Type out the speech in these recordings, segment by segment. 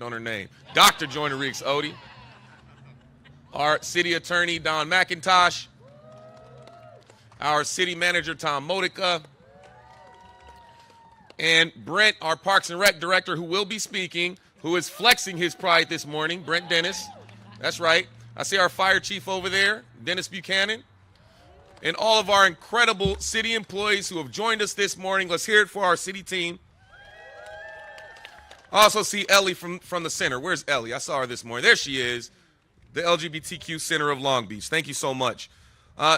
on her name. Dr. Joyner Reeks Odie. Our city attorney, Don McIntosh. Our city manager, Tom Modica. And Brent, our Parks and Rec director, who will be speaking, who is flexing his pride this morning, Brent Dennis. That's right. I see our fire chief over there, Dennis Buchanan. And all of our incredible city employees who have joined us this morning. Let's hear it for our city team. I also see Ellie from the center. Where's Ellie? I saw her this morning. There she is, the LGBTQ Center of Long Beach. Thank you so much.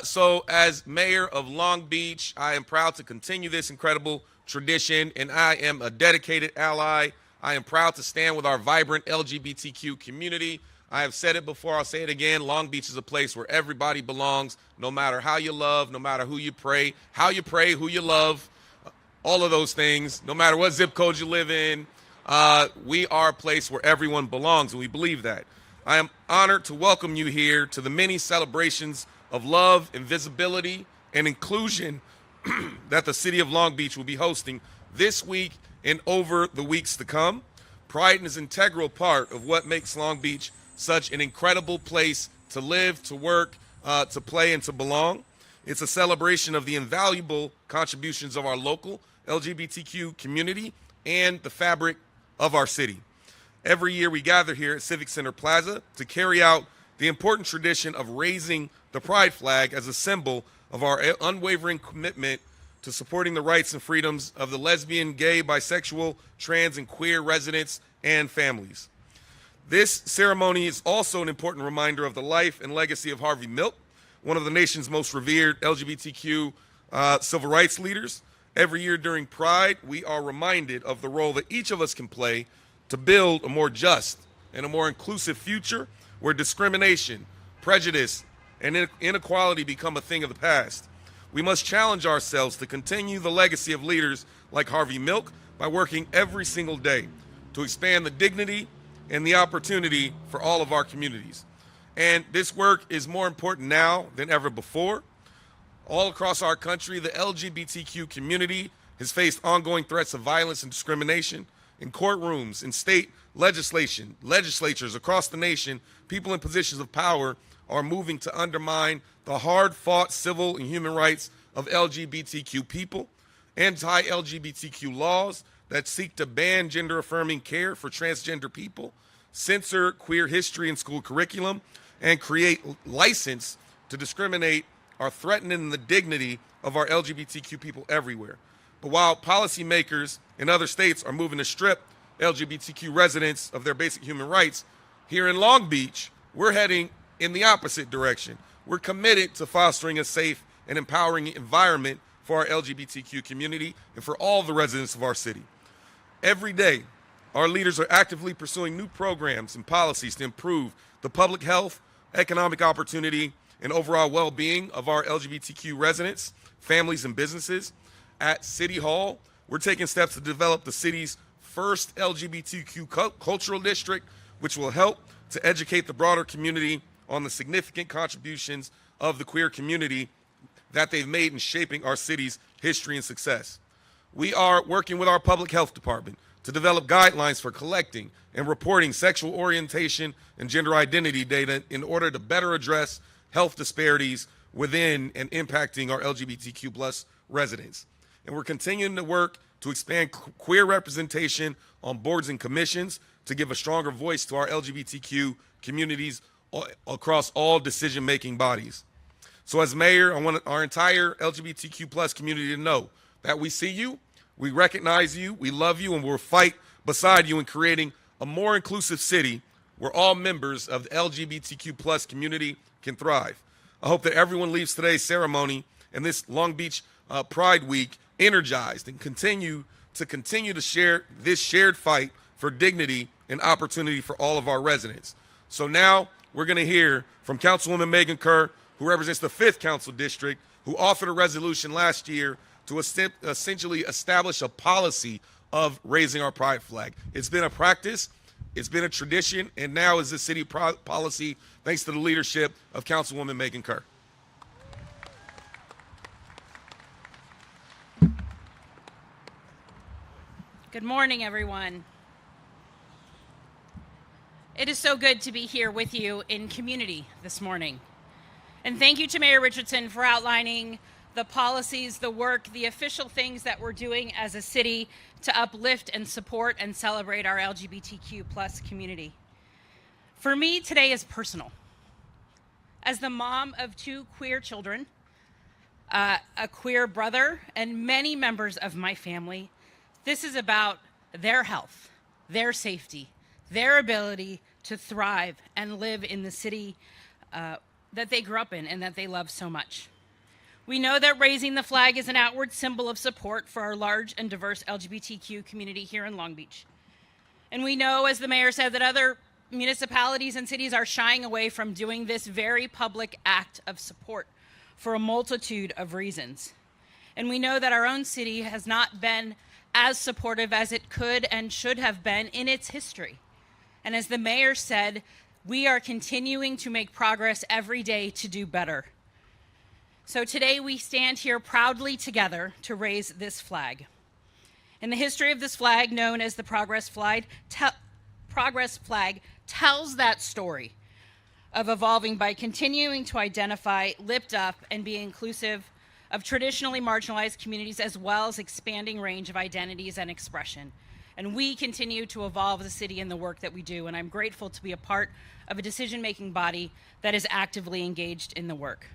So as mayor of Long Beach, I am proud to continue this incredible tradition, and I am a dedicated ally. I am proud to stand with our vibrant LGBTQ community. I have said it before, I'll say it again. Long Beach is a place where everybody belongs, no matter how you love, no matter who you pray, how you pray, who you love, all of those things, no matter what zip code you live in. We are a place where everyone belongs, and we believe that. I am honored to welcome you here to the many celebrations of love and visibility and inclusion that the city of Long Beach will be hosting this week and over the weeks to come. Pride is an integral part of what makes Long Beach such an incredible place to live, to work, to play, and to belong. It's a celebration of the invaluable contributions of our local LGBTQ community and the fabric of our city. Every year we gather here at Civic Center Plaza to carry out the important tradition of raising the pride flag as a symbol of our unwavering commitment to supporting the rights and freedoms of the lesbian, gay, bisexual, trans, and queer residents and families. This ceremony is also an important reminder of the life and legacy of Harvey Milk, one of the nation's most revered LGBTQ civil rights leaders. Every year during Pride, we are reminded of the role that each of us can play to build a more just and a more inclusive future where discrimination, prejudice, and inequality become a thing of the past. We must challenge ourselves to continue the legacy of leaders like Harvey Milk by working every single day to expand the dignity and the opportunity for all of our communities. And this work is more important now than ever before. All across our country, the LGBTQ community has faced ongoing threats of violence and discrimination. In courtrooms, in state legislatures across the nation, people in positions of power are moving to undermine the hard-fought civil and human rights of LGBTQ people. Anti-LGBTQ laws that seek to ban gender-affirming care for transgender people, censor queer history in school curriculum, and create license to discriminate are threatening the dignity of our LGBTQ people everywhere. But while policymakers in other states are moving to strip LGBTQ residents of their basic human rights, here in Long Beach, we're heading in the opposite direction. We're committed to fostering a safe and empowering environment for our LGBTQ community and for all the residents of our city. Every day, our leaders are actively pursuing new programs and policies to improve the public health, economic opportunity, and overall well-being of our LGBTQ residents, families, and businesses. At City Hall, we're taking steps to develop the city's first LGBTQ cultural district, which will help to educate the broader community on the significant contributions of the queer community that they've made in shaping our city's history and success. We are working with our public health department to develop guidelines for collecting and reporting sexual orientation and gender identity data in order to better address health disparities within and impacting our LGBTQ plus residents. And we're continuing to work to expand queer representation on boards and commissions to give a stronger voice to our LGBTQ communities across all decision-making bodies. So as mayor, I want our entire LGBTQ plus community to know that we see you, we recognize you, we love you, and we'll fight beside you in creating a more inclusive city where all members of the LGBTQ plus community can thrive. I hope that everyone leaves today's ceremony and this Long Beach Pride Week energized and continue to share this shared fight for dignity and opportunity for all of our residents. So now we're going to hear from Councilwoman Megan Kerr, who represents the 5th Council District, who authored a resolution last year to essentially establish a policy of raising our pride flag. It's been a practice, it's been a tradition, and now is the city policy thanks to the leadership of Councilwoman Megan Kerr. Good morning, everyone. It is so good to be here with you in community this morning. And thank you to Mayor Richardson for outlining the policies, the work, the official things that we're doing as a city to uplift and support and celebrate our LGBTQ plus community. For me, today is personal. As the mom of 2 queer children, a queer brother, and many members of my family, this is about their health, their safety, their ability to thrive and live in the city that they grew up in and that they love so much. We know that raising the flag is an outward symbol of support for our large and diverse LGBTQ community here in Long Beach. And we know, as the mayor said, that other municipalities and cities are shying away from doing this very public act of support for a multitude of reasons. And we know that our own city has not been as supportive as it could and should have been in its history. And as the mayor said, we are continuing to make progress every day to do better. So today we stand here proudly together to raise this flag. In the history of this flag, known as the Progress Flag, tells that story of evolving by continuing to identify, lift up, and be inclusive of traditionally marginalized communities, as well as expanding range of identities and expression. And we continue to evolve the city and the work that we do, and I'm grateful to be a part of a decision-making body that is actively engaged in the work.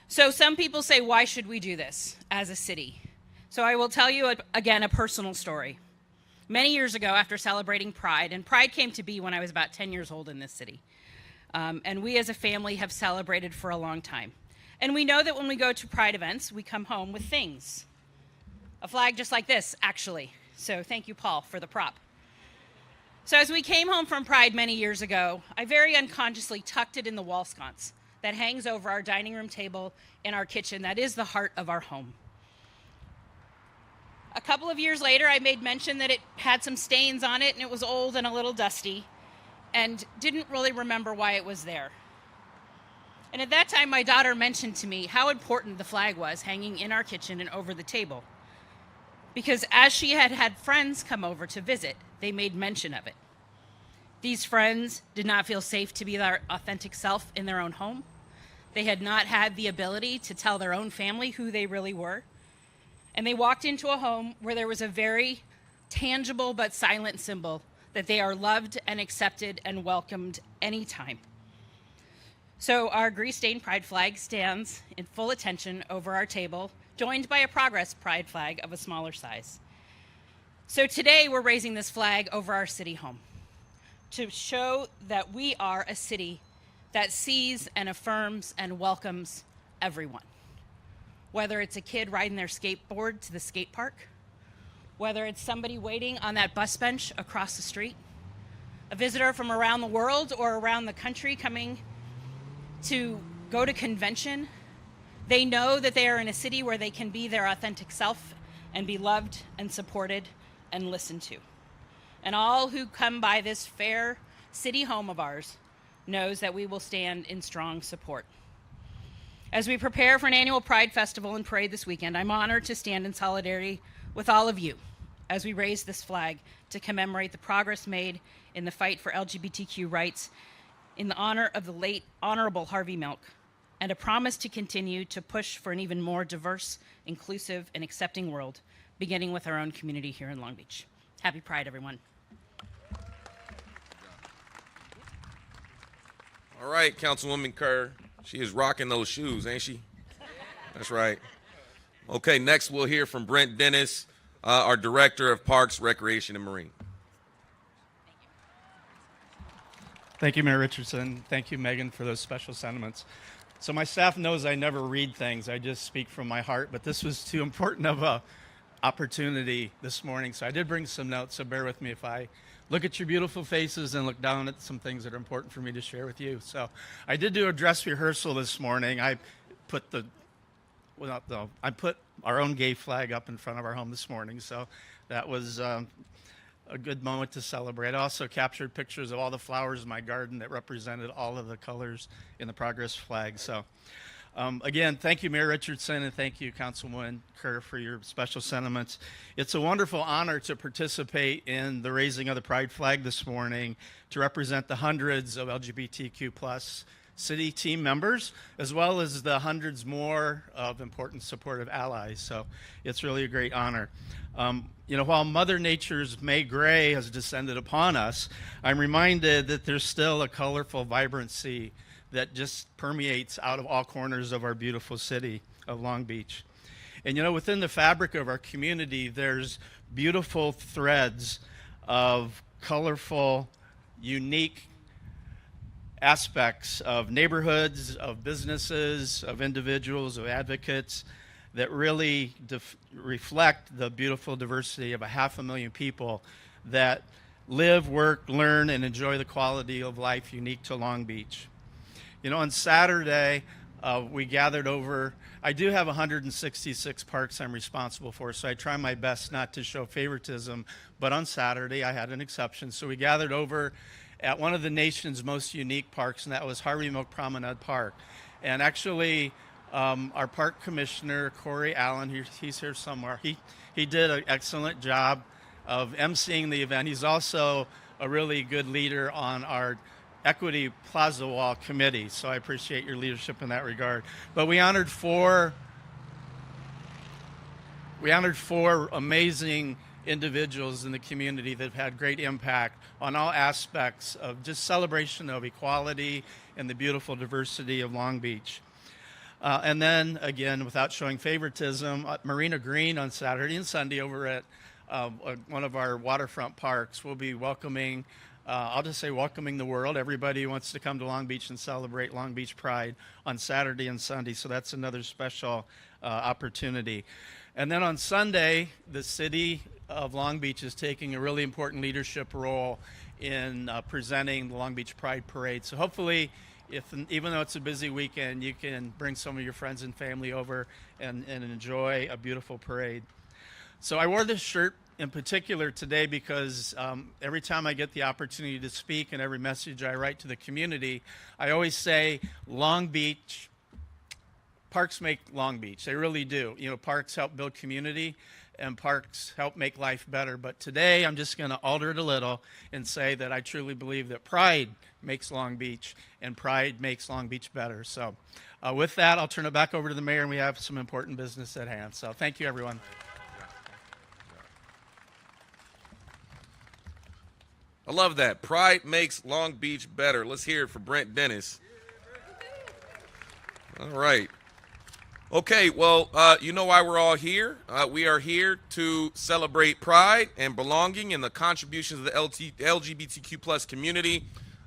So some people say, why should we do this as a city? So I will tell you, again, a personal story. Many years ago, after celebrating Pride, and Pride came to be when I was about 10 years old in this city, and we as a family have celebrated for a long time. And we know that when we go to Pride events, we come home with things. A flag just like this, actually. So thank you, Paul, for the prop. So as we came home from Pride many years ago, I very unconsciously tucked it in the wall sconce that hangs over our dining room table in our kitchen that is the heart of our home. A couple of years later, I made mention that it had some stains on it and it was old and a little dusty and didn't really remember why it was there. And at that time, my daughter mentioned to me how important the flag was hanging in our kitchen and over the table. Because as she had had friends come over to visit, they made mention of it. These friends did not feel safe to be their authentic self in their own home. They had not had the ability to tell their own family who they really were. And they walked into a home where there was a very tangible but silent symbol that they are loved and accepted and welcomed anytime. So our grease-stained pride flag stands in full attention over our table, joined by a Progress Pride flag of a smaller size. So today we're raising this flag over our city home to show that we are a city that sees and affirms and welcomes everyone. Whether it's a kid riding their skateboard to the skate park, whether it's somebody waiting on that bus bench across the street, a visitor from around the world or around the country coming to go to convention, they know that they are in a city where they can be their authentic self and be loved and supported and listened to. And all who come by this fair city home of ours knows that we will stand in strong support. As we prepare for an annual Pride Festival and Parade this weekend, I'm honored to stand in solidarity with all of you as we raise this flag to commemorate the progress made in the fight for LGBTQ rights in the honor of the late Honorable Harvey Milk, and a promise to continue to push for an even more diverse, inclusive, and accepting world, beginning with our own community here in Long Beach. Happy Pride, everyone. All right, Councilwoman Kerr. She is rocking those shoes, ain't she? That's right. Okay, next we'll hear from Brent Dennis, our Director of Parks, Recreation, and Marine. Thank you, Mayor Richardson. Thank you, Megan, for those special sentiments. So my staff knows I never read things. I just speak from my heart, but this was too important of a opportunity this morning. So I did bring some notes, so bear with me if I look at your beautiful faces and look down at some things that are important for me to share with you. So I did do a dress rehearsal this morning. I put our own gay flag up in front of our home this morning. So that was a good moment to celebrate. I also captured pictures of all the flowers in my garden that represented all of the colors in the Progress flag. So Again, thank you, Mayor Richardson, and thank you, Councilwoman Kerr, for your special sentiments. It's a wonderful honor to participate in the raising of the Pride flag this morning to represent the hundreds of LGBTQ plus city team members, as well as the hundreds more of important supportive allies. So it's really a great honor. While Mother Nature's May Gray has descended upon us, I'm reminded that there's still a colorful vibrancy that just permeates out of all corners of our beautiful city of Long Beach. And within the fabric of our community, there's beautiful threads of colorful, unique aspects of neighborhoods, of businesses, of individuals, of advocates that really reflect the beautiful diversity of 500,000 people that live, work, learn, and enjoy the quality of life unique to Long Beach. On Saturday, we gathered over, I do have 166 parks I'm responsible for, so I try my best not to show favoritism, but on Saturday I had an exception. So we gathered over at one of the nation's most unique parks, and that was Harvey Milk Promenade Park. And actually, our park commissioner, Corey Allen, he's here somewhere, he did an excellent job of emceeing the event. He's also a really good leader on our Equity Plaza Wall Committee, so I appreciate your leadership in that regard. But we honored four amazing individuals in the community that have had great impact on all aspects of just celebration of equality and the beautiful diversity of Long Beach. And then, again, without showing favoritism, Marina Green on Saturday and Sunday over at one of our waterfront parks will be welcoming I'll just say welcoming the world. Everybody wants to come to Long Beach and celebrate Long Beach Pride on Saturday and Sunday, so that's another special opportunity. And then on Sunday, the city of Long Beach is taking a really important leadership role in presenting the Long Beach Pride Parade. So hopefully, even though it's a busy weekend, you can bring some of your friends and family over and enjoy a beautiful parade. So I wore this shirt in particular today because every time I get the opportunity to speak and every message I write to the community, I always say Long Beach, parks make Long Beach. They really do. Parks help build community and parks help make life better. But today I'm just going to alter it a little and say that I truly believe that pride makes Long Beach and pride makes Long Beach better. So with that, I'll turn it back over to the mayor, and we have some important business at hand. So thank you, everyone. I love that. Pride makes Long Beach better. Let's hear it for Brent Dennis. All right. Okay, well, you know why we're all here. We are here to celebrate pride and belonging and the contributions of the LGBTQ plus community,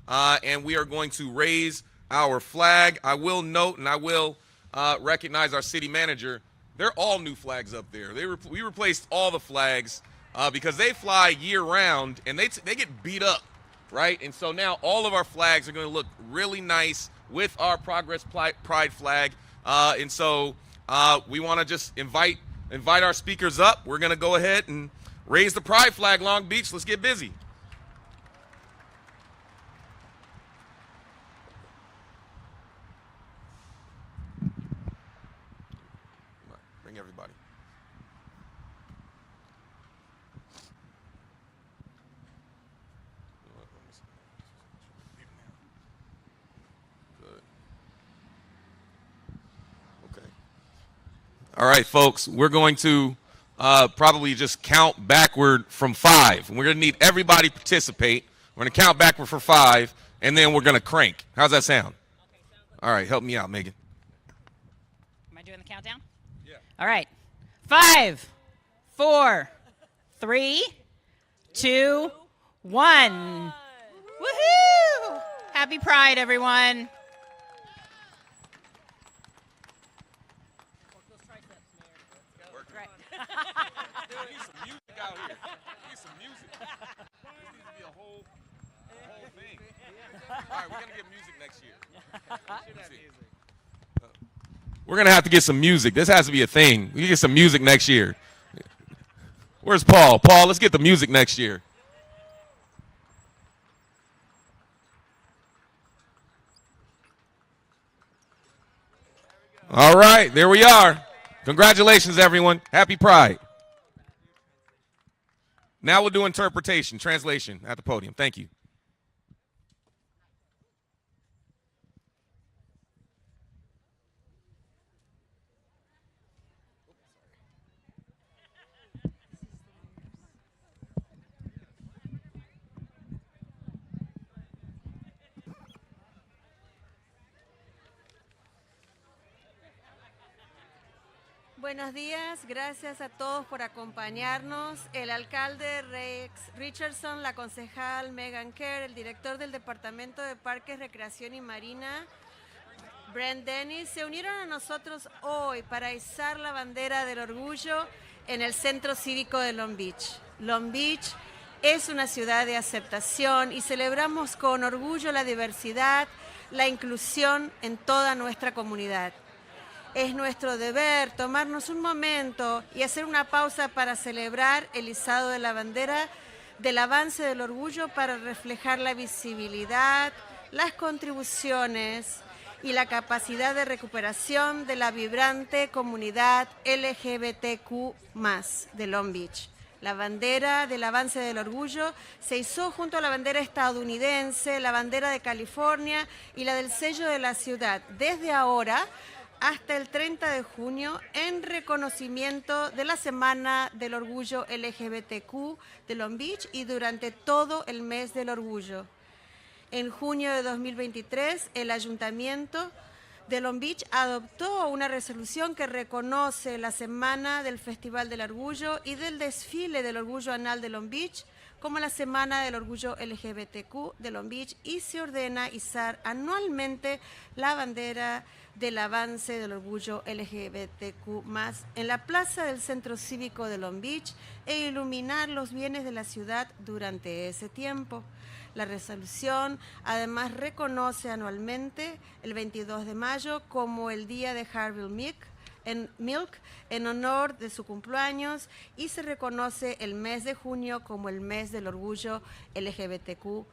and we are going to raise our flag. I will note, and I will recognize our city manager. They're all new flags up there. We replaced all the flags because they fly year-round, and they get beat up, right? And so now all of our flags are going to look really nice with our Progress Pride flag. And so we want to just invite our speakers up. We're going to go ahead and raise the Pride flag, Long Beach. Let's get busy. Bring everybody. All right, folks, we're going to probably just count backward from 5. And we're going to need everybody to participate. We're going to count backward for 5, and then we're going to crank. How's that sound? Okay, sounds good. All right, help me out, Megan. Am I doing the countdown? Yeah. All right. 5, 4, 3, 2, 1. Woohoo! Happy Pride, everyone. We need some music out here. We need some music. This needs to be a whole thing. All right, we're going to get music next year. Let's see. We're going to have to get some music. This has to be a thing. We can get some music next year. Where's Paul? Paul, let's get the music next year. All right, there we are. Congratulations, everyone. Happy Pride. Now we'll do interpretation, translation at the podium. Thank you. Buenos días, gracias a todos por acompañarnos. El alcalde Richardson, la concejal Megan Kerr, el director del Departamento de Parques, Recreación y Marina, Brent Dennis, se unieron a nosotros hoy para izar la bandera del orgullo en el Centro Cívico de Long Beach. Long Beach es una ciudad de aceptación y celebramos con orgullo la diversidad, la inclusión en toda nuestra comunidad. Es nuestro deber tomarnos un momento y hacer una pausa para celebrar el izado de la bandera del avance del orgullo para reflejar la visibilidad, las contribuciones y la capacidad de recuperación de la vibrante comunidad LGBTQ+ de Long Beach. La bandera del avance del orgullo se izó junto a la bandera estadounidense, la bandera de California y la del sello de la ciudad. Desde ahora hasta el 30 de junio en reconocimiento de la Semana del Orgullo LGBTQ de Long Beach y durante todo el mes del orgullo. En junio de 2023, el Ayuntamiento de Long Beach adoptó una resolución que reconoce la Semana del Festival del Orgullo y del Desfile del Orgullo Anual de Long Beach como la Semana del Orgullo LGBTQ de Long Beach y se ordena izar anualmente la bandera del avance del orgullo LGBTQ+ en la plaza del Centro Cívico de Long Beach e iluminar los bienes de la ciudad durante ese tiempo. La resolución además reconoce anualmente el 22 de mayo como el Día de Harvey Milk en honor de su cumpleaños y se reconoce el mes de junio como el mes del orgullo LGBTQ+.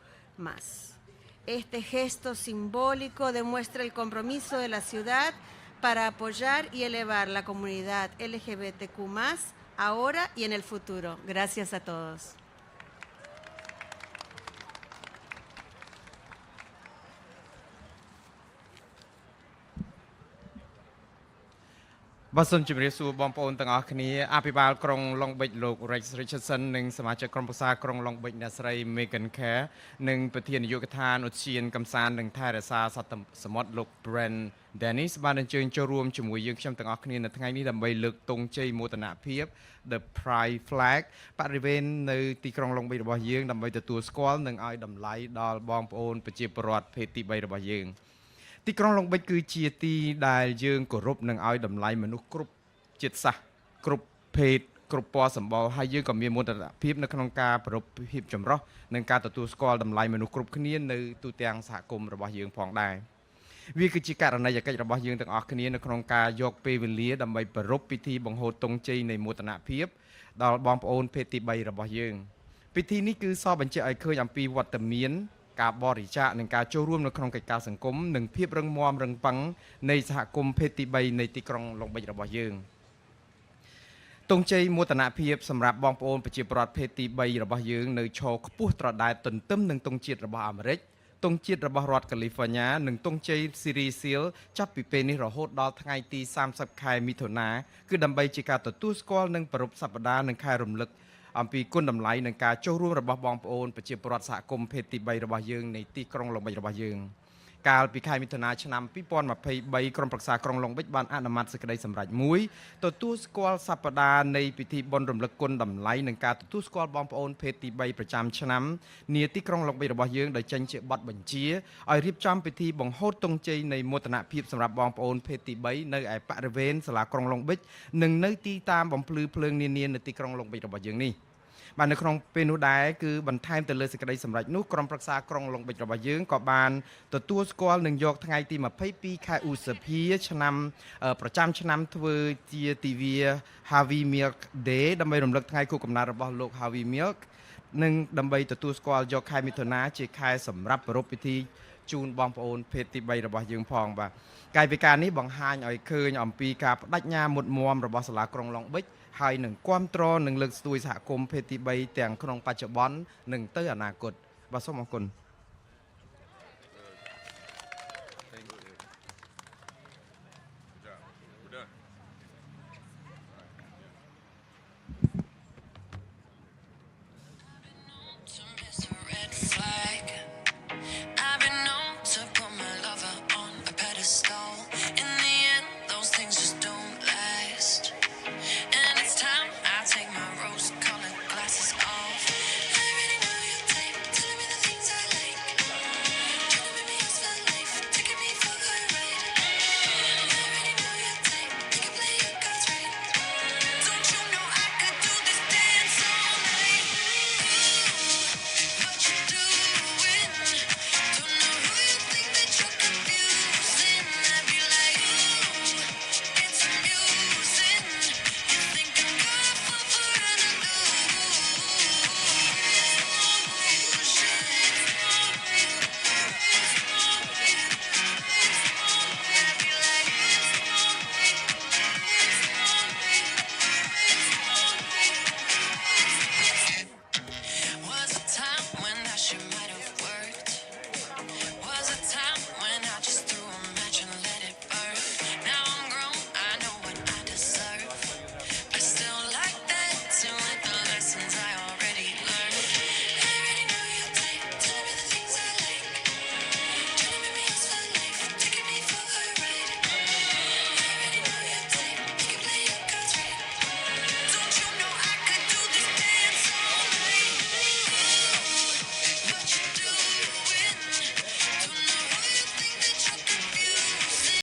Este gesto simbólico demuestra el compromiso de la ciudad para apoyar y elevar la comunidad LGBTQ+, ahora y en el futuro. Gracias a todos. Basun Chimrisu Bompon Tangakni, Apibal Krong Long Bait Lok, Richardson, Ning Samacha Kromposa Krong Long Bait Nasray, Megan Care, Ning Petian Yucatan, Uchian Kamsan, Ning Teresa Satam Samot Lok Brand Dennis, Badan Jung Chorum Chimu Yuksham Tangakni, and Tiny the Bay Look Tong Chay Motana Piep, the Pride Flag, Pariven, the Tikrong Long Bait of Yung, the Bay the Two Squall, Ning Idam Light, Dal Bomb on Pachiparot, Petty Bay of Yung. ទីក្រុងឡុងបិចគឺជាទីដែលយើងគោរពនិងឲ្យតម្លៃមនុស្សគ្រប់ជាតិសាសន៍គ្រប់ភេទគ្រប់ពណ៌សម្បុរហើយយើងក៏មានមោទនភាពនៅក្នុងការប្រពៃភាពចម្រុះនិងការទទួលស្គាល់តម្លៃមនុស្សគ្រប់គ្នានៅទូទាំងសហគមន៍របស់យើងផងដែរវាគឺជាករណីយកិច្ចរបស់យើងទាំងអស់គ្នានៅក្នុងការយកពេលវេលាដើម្បីប្រពៃពិធីបង្ហូតទង់ជ័យនៃមោទនភាពដល់បងប្អូនភេទទី3របស់យើងពិធីនេះគឺសរបញ្ជាក់ឲ្យឃើញអំពីវត្តមានការបរិច្ចាគនិងការចូលរួមនៅក្នុងកិច្ចការសង្គមនិងភាពរឹងមាំរឹងប៉ឹងនៃសហគមន៍ភេទទី3នៃទីក្រុងឡុងបិចរបស់យើងទង់ជ័យមោទនភាពសម្រាប់បងប្អូនប្រជាពលរដ្ឋភេទទី3របស់យើងនៅឈរខ្ពស់ត្រដែតទន្ទឹមនឹងទង់ជាតិរបស់អាមេរិកទង់ជាតិរបស់រដ្ឋកាលីហ្វ័រញ៉ានិងទង់ជ័យស៊ីរីសៀលចាប់ពីពេលនេះរហូតដល់ថ្ងៃទី30ខែមិថុនាគឺដើម្បីជាការទទួលស្គាល់និងប្រពៃសប្តាហ៍និងខែរំលឹកអំពីគុណតម្លៃនិងការចូលរួមរបស់បងប្អូនប្រជាពលរដ្ឋសហគមន៍ភេទទី3របស់យើងនៃទីក្រុងឡុងបិចរបស់យើងកាលពីខែមិថុនាឆ្នាំ2023ក្រុមប្រឹក្សាក្រុងឡុងបិចបានអនុម័តសេចក្តីសម្រេចមួយទទួលស្គាល់សប្តាហ៍នៃពិធីបុណ្យរំលឹកគុណតម្លៃនិងការទទួលស្គាល់បងប្អូនភេទទី3ប្រចាំឆ្នាំនាទីក្រុងឡុងបិចរបស់យើងដោយចេញជាបទបញ្ជាឲ្យរៀបចំពិធីបង្ហូតទង់ជ័យនៃមោទនភាពសម្រាប់បងប្អូនភេទទី3នៅឯបរិវេណសាលាក្រុងឡុងបិចនិងនៅទីតាមបំភ្លឺភ្លើងនានានៅទីក្រុងឡុងបិចរបស់យើងនេះបាននៅក្នុងពេលនោះដែរគឺបន្ថែមទៅលើសេចក្តីសម្រេចនោះក្រុមប្រឹក្សាក្រុងឡុងបិចរបស់យើងក៏បានទទួលស្គាល់នឹងយកថ្ងៃទី22ខែឧសភាឆ្នាំប្រចាំឆ្នាំធ្វើជាទិវា Harvey Milk Day ដើម្បីរំលឹកថ្ងៃខួបកំណើតរបស់លោក Harvey Milk និងដើម្បីទទួលស្គាល់យកខែមិថុនាជាខែសម្រាប់ប្រារព្ធពិធី ជូនបងប្អូនភេទទី3របស់យើងផងបាទកាយវិការនេះបង្ហាញឲ្យឃើញអំពីការបដិញ្ញាមុតមមរបស់សាលាក្រុងឡុងប៊ិចហើយនឹងគ្រប់គ្រងនិងលើកស្ទួយសហគមន៍ភេទទី3ទាំងក្នុងបច្ចុប្បន្ននិងទៅអនាគតបាទសូមអរគុណ